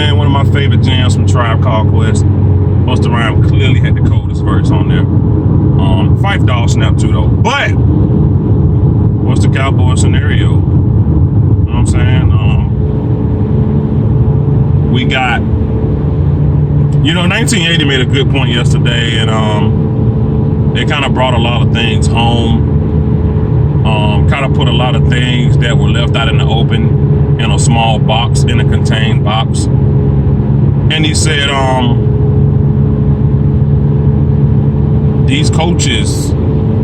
man, one of my favorite jams from Tribe Called Quest. Busta Rhymes clearly had the coldest verse on there. Phife Dawg snapped too though. But what's the Cowboys scenario? You know what I'm saying? We got, 1980 made a good point yesterday, and it kind of brought a lot of things home. Kind of put a lot of things that were left out in the open in a small box, in a contained box. And he said, these coaches,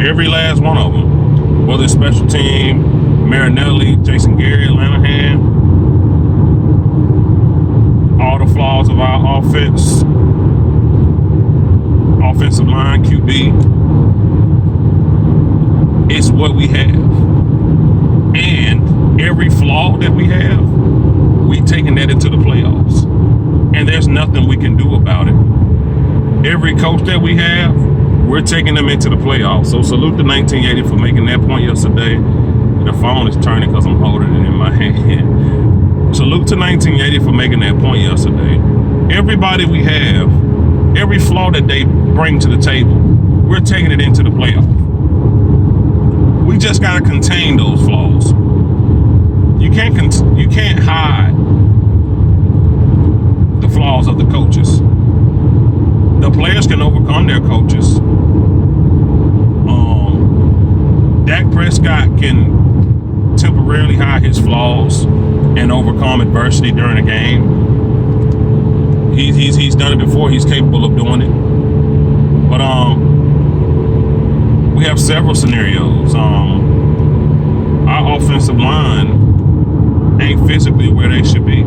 every last one of them, whether it's special team, Marinelli, Jason Garrett, Lanahan, all the flaws of our offense, offensive line, QB, it's what we have. And every flaw that we have, we taking that into the playoffs. And there's nothing we can do about it. Every coach that we have, we're taking them into the playoffs. So salute to 1980 for making that point yesterday. The phone is turning because I'm holding it in my hand. Salute to 1980 for making that point yesterday. Everybody we have, every flaw that they bring to the table, we're taking it into the playoffs. We just gotta contain those flaws. You can't hide the flaws of the coaches. The players can overcome their coaches. Dak Prescott can temporarily hide his flaws and overcome adversity during a game. He's done it before. He's capable of doing it. But we have several scenarios. Our offensive line ain't physically where they should be.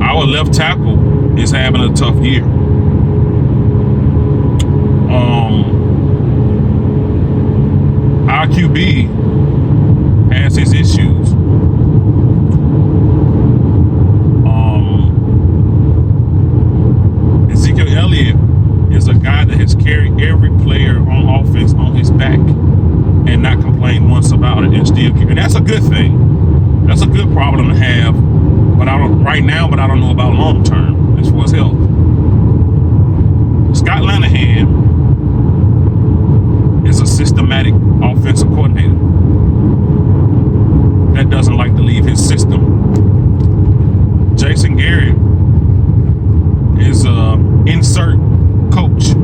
Our left tackle is having a tough year. Our QB has his issues. Ezekiel Elliott is a guy that has carried every player on offense on his back and not complained once about it, and still keep. And that's a good thing. That's a good problem to have. But I don't know about long term as far as health. Scott Lanahan is a systematic offensive coordinator that doesn't like to leave his system. Jason Garrett is a insert coach.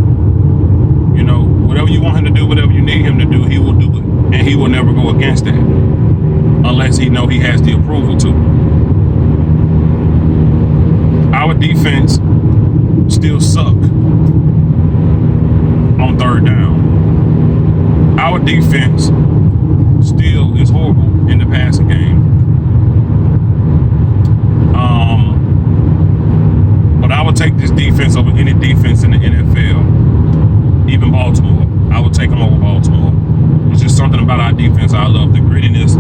Whatever you want him to do, whatever you need him to do, he will do it. And he will never go against that unless he know he has the approval to. Our defense still suck on third down. Our defense still is horrible in the passing game. But I would take this defense over any defense in the NFL. Even Baltimore. I would take them over Baltimore. It's just something about our defense. I love the grittiness.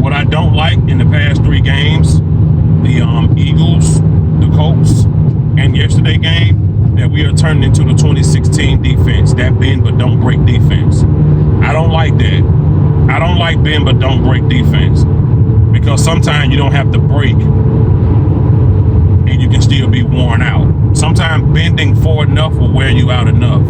What I don't like in the past 3 games, the Eagles, the Colts, and yesterday game, that we are turning into the 2016 defense, that bend but don't break defense. I don't like that. I don't like bend but don't break defense, because sometimes you don't have to break and you can still be worn out. Sometimes bending forward enough will wear you out enough.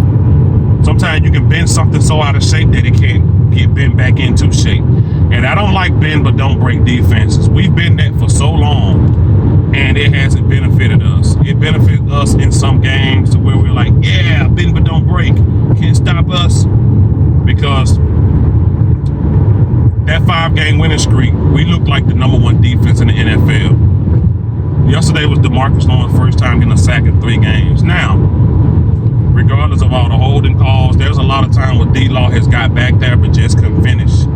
Sometimes you can bend something so out of shape that it can't get bent back into shape. And I don't like bend but don't break defenses. We've been that for so long, and it hasn't benefited us. It benefited us in some games to where we're like, yeah, bend but don't break. Can't stop us. Because that 5-game winning streak, we looked like the #1 defense in the NFL. Yesterday was DeMarcus Lawrence first time getting a sack in 3 games. Now, regardless of all the holding calls, there's a lot of time where D-Law has got back there but just couldn't finish.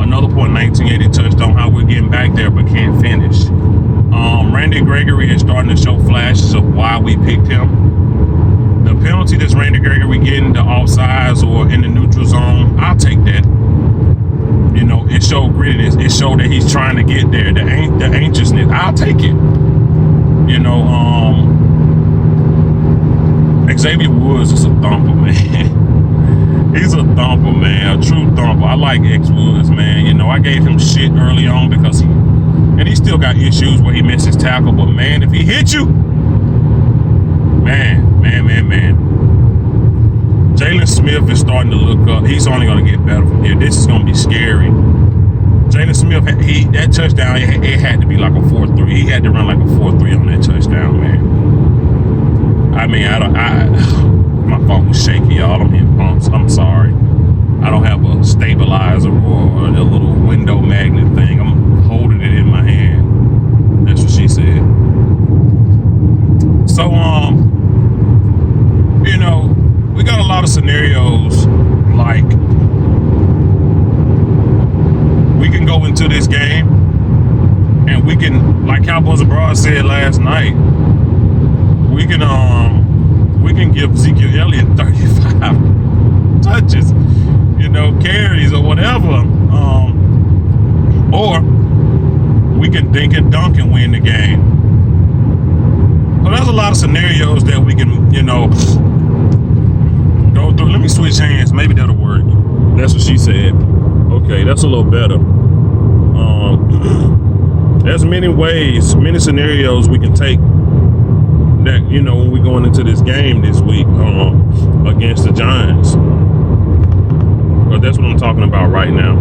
Another point 1980 touched on how we're getting back there but can't finish. Randy Gregory is starting to show flashes of why we picked him. The penalty that's Randy Gregory getting, the offsides or in the neutral zone, I'll take that. It showed grittiness. It showed that he's trying to get there. The anxiousness, I'll take it. Xavier Woods is a thumper, man. He's a thumper, man. A true thumper. I like X Woods, man. I gave him shit early on because he still still got issues where he misses tackle, but man, if he hits you, man. Jalen Smith is starting to look up. He's only going to get better from here. This is going to be scary. Jalen Smith, that touchdown, it had to be like a 4-3. He had to run like a 4-3 on that touchdown, man. I mean, my phone was shaky, y'all. I'm hitting bumps. I'm sorry. I don't have a stabilizer or a little window magnet thing. I'm holding it in my hand. That's what she said. So, you know, we got a lot of scenarios like we can go into this game and we can, like Cowboys Abroad said last night, we can give Ezekiel Elliott 35 touches, you know, carries or whatever, or we can dink and dunk and win the game. So there's a lot of scenarios that we can, you know, go through. Let me switch hands. Maybe that'll work. That's what she said. Okay, that's a little better. There's many ways, many scenarios we can take that, you know, when we're going into this game this week against the Giants. But that's what I'm talking about right now.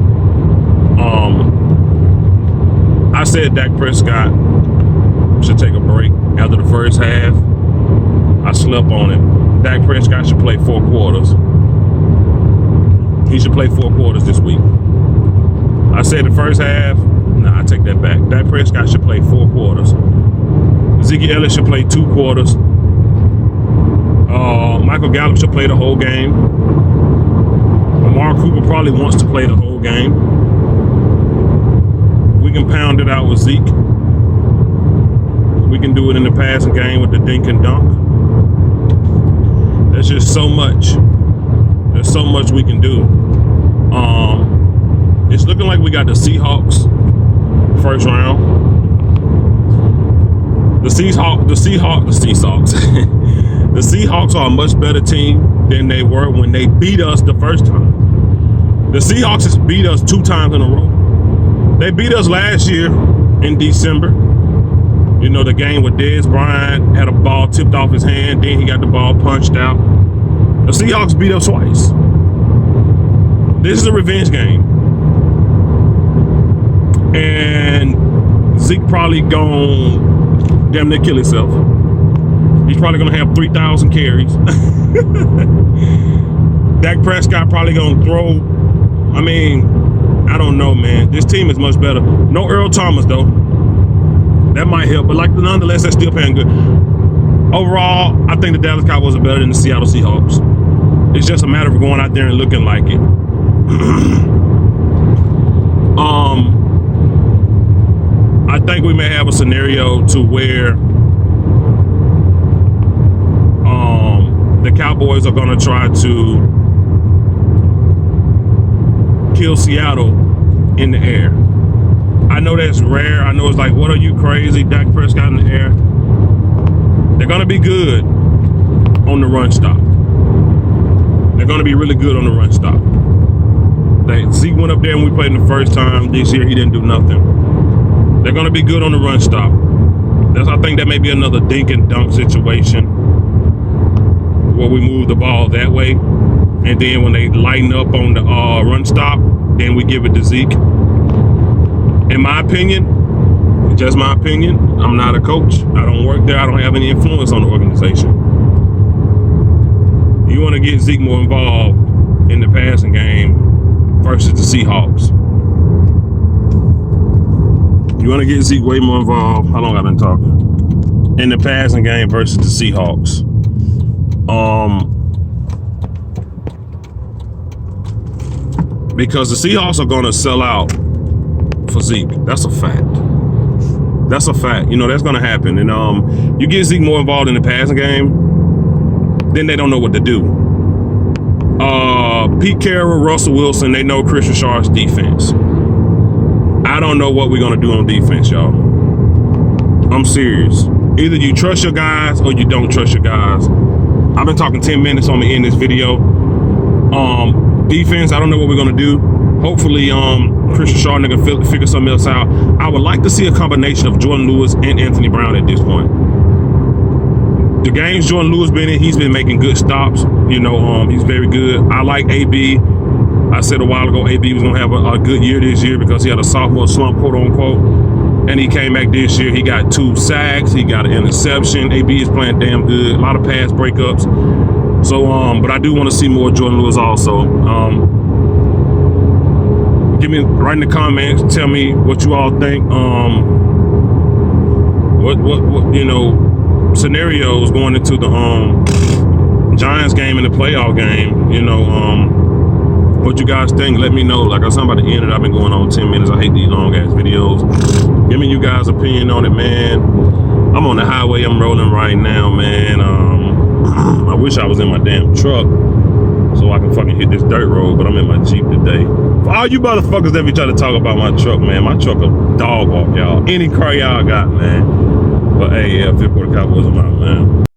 I said Dak Prescott should take a break after the first half. I slept on it. Dak Prescott should play 4 quarters. He should play 4 quarters this week. I said the first half. Nah, I take that back. Dak Prescott should play 4 quarters. Ezekiel Elliott should play 2 quarters. Michael Gallup should play the whole game. Amari Cooper probably wants to play the whole game. We can pound it out with Zeke. We can do it in the passing game with the dink and dunk. There's just so much. There's so much we can do. It's looking like we got the Seahawks first round. The Seahawks are a much better team than they were when they beat us the first time. The Seahawks has beat us 2 times in a row. They beat us last year in December. You know, the game with Dez Bryant had a ball tipped off his hand, then he got the ball punched out. The Seahawks beat us twice. This is a revenge game. And Zeke probably gonna damn near kill himself. He's probably gonna have 3,000 carries. Dak Prescott probably gonna throw. I mean, I don't know, man. This team is much better. No Earl Thomas though. That might help, but like nonetheless, they're still paying good. Overall, I think the Dallas Cowboys are better than the Seattle Seahawks. It's just a matter of going out there and looking like it. I think we may have a scenario to where the Cowboys are going to try to kill Seattle in the air. I know that's rare. I know it's like, what are you crazy? Dak Prescott in the air. They're going to be good on the run stop. They're going to be really good on the run stop. Zeke went up there and we played him the first time. This year he didn't do nothing. They're going to be good on the run stop. I think that may be another dink and dunk situation where we move the ball that way. And then when they lighten up on the run stop, then we give it to Zeke. In my opinion, just my opinion, I'm not a coach. I don't work there. I don't have any influence on the organization. You want to get Zeke more involved in the passing game versus the Seahawks. You want to get Zeke way more involved. How long I've been talking? In the passing game versus the Seahawks. Because the Seahawks are going to sell out for Zeke. That's a fact. That's a fact. You know, that's going to happen. And you get Zeke more involved in the passing game, then they don't know what to do. Pete Carroll, Russell Wilson, they know Chris Richard's defense. I don't know what we're going to do on defense, y'all. I'm serious. Either you trust your guys or you don't trust your guys. I've been talking 10 minutes on the end of this video. Defense, I don't know what we're going to do. Hopefully, Christian Sharp can figure something else out. I would like to see a combination of Jordan Lewis and Anthony Brown at this point. The games Jordan Lewis been in, he's been making good stops. You know, he's very good. I like AB. I said a while ago, AB was gonna have a good year this year because he had a sophomore slump, quote unquote. And he came back this year. He got 2 sacks. He got an interception. AB is playing damn good. A lot of pass breakups. So, but I do want to see more Jordan Lewis also. Give me, write in the comments. Tell me what you all think. What you know, scenarios going into the Giants game and the playoff game. You know, what you guys think? Let me know. Like I said, I'm about to end it. I've been going on 10 minutes. I hate these long ass videos. Give me you guys' opinion on it, man. I'm on the highway. I'm rolling right now, man. I wish I was in my damn truck so I can fucking hit this dirt road, but I'm in my Jeep today. For all you motherfuckers that be trying to talk about my truck, man, my truck a dog walk, y'all. Any car y'all got, man. But hey, yeah, 5th quarter Cowboys, I'm out, man.